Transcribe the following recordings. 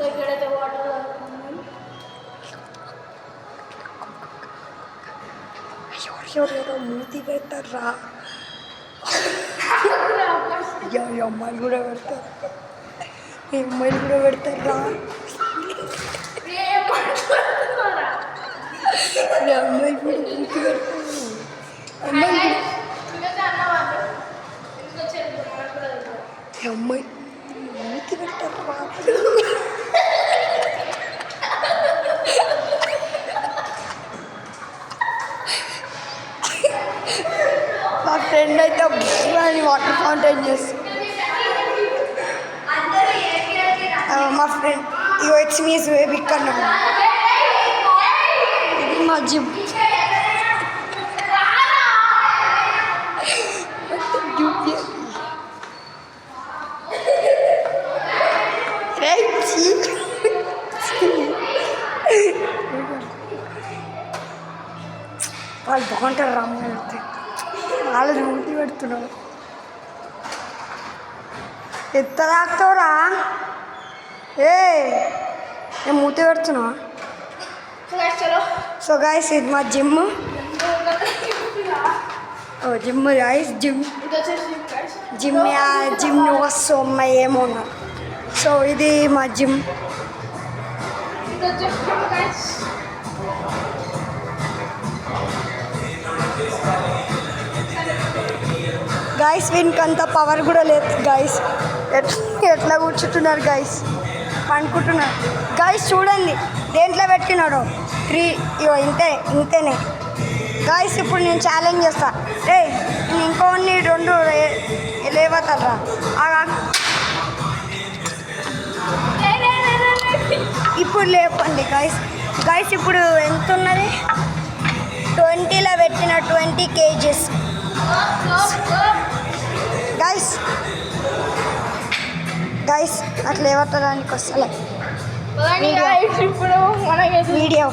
ఇక్కడైతే వాటర్ ఎవరెవరో మూతి పెడతారా అమ్మాయిలు కూడా పెడతారు అమ్మాయిలు కూడా పెడతారా అమ్మాయిలు కూడా మూతి పెడతారు అమ్మాయి మూతి పెడతారు మా ఫ్రెండ్ అయితే వాటర్ ఫౌంటైన్ చేస్తుంది మా ఫ్రెండ్ ఇగో ఇట్స్ మీస్ బేబీ ఇక్కడ మా జిమ్ వాళ్ళు బాగుంటారు రామ్మ వాళ్ళని మూతి పెడుతున్నావు ఎంత తాగుతావురా నేను మూతి పెడుతున్నావా సో గాయస్ ఇది మా gym gym guys gym gym వస్తాయి ఏమో ఉన్నారు సో ఇది మా జిమ్ గాయస్ వీనికి అంత పవర్ కూడా లేదు గాయస్ ఎట్లా కూర్చుంటున్నారు గాయస్ పండుకుంటున్నారు గాయస్ చూడండి దేంట్లో పెట్టినాడు 3 ఇవో ఇంతేనే గాయస్ ఇప్పుడు నేను ఛాలెంజ్ చేస్తా నేను ఇంకోన్ని 2 లేవతారా ఇప్పుడు లేపండి గాయస్ ఇప్పుడు ఎంత ఉన్నది 20లో పెట్టిన 20 kgs గైస్ అట్లా ఏమవుతుందానికి వస్తలే ఇప్పుడు వీడియో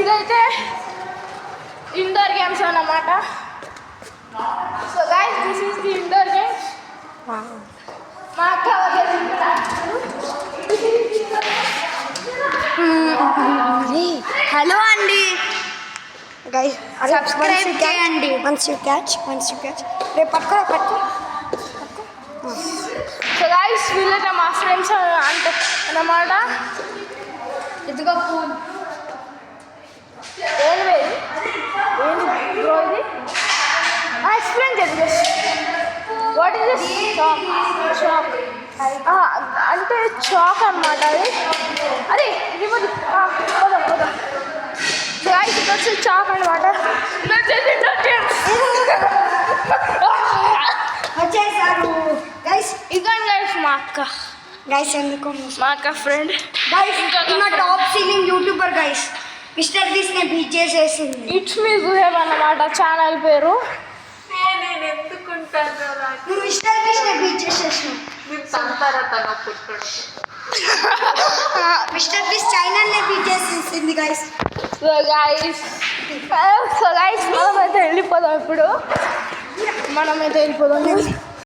ఇదైతే ఇండోర్ గేమ్స్ అన్నమాట so guys this is the indoor games మా అక్క హలో అండి గైస్ సబ్స్క్రైబ్ చేయండి వన్స్ యూ క్యాచ్ రేపు పట్టుకో సో గైస్ వీళ్ళైతే మా ఫ్రెండ్స్ అంటే అన్నమాట ఇదిగో ఫోన్ ఏంది బ్రో ఇది ఎక్స్ప్లెయిన్ చేయండి వాట్ ఈస్ దిస్ చాక్ అంటే చాక్ అన్నమాట అది రిమోట్ పోదాం గైస్ ఇది వచ్చి చాక్ అన్నమాట వచ్చేసారు గైస్ ఇదిగోండి గైస్ మా అక్క గైస్ ఎందుకు మా అక్క ఫ్రెండ్ గైస్ మా top singing YouTuber guys Mister Beast ని బీట్ చేసేసింది ఇట్స్ మీ జుహేబ్ అన్నమాట ఛానల్ పేరు నేను ఎందుకుంటాను నువ్వు మిస్టర్ బీస్ ని బీట్ చేసేసావు మిస్టర్ బీస్ ఛానల్ ని బీట్ చేసేసింది గైస్ సో గైస్ మనమైతే వెళ్ళిపోదాం ఇప్పుడు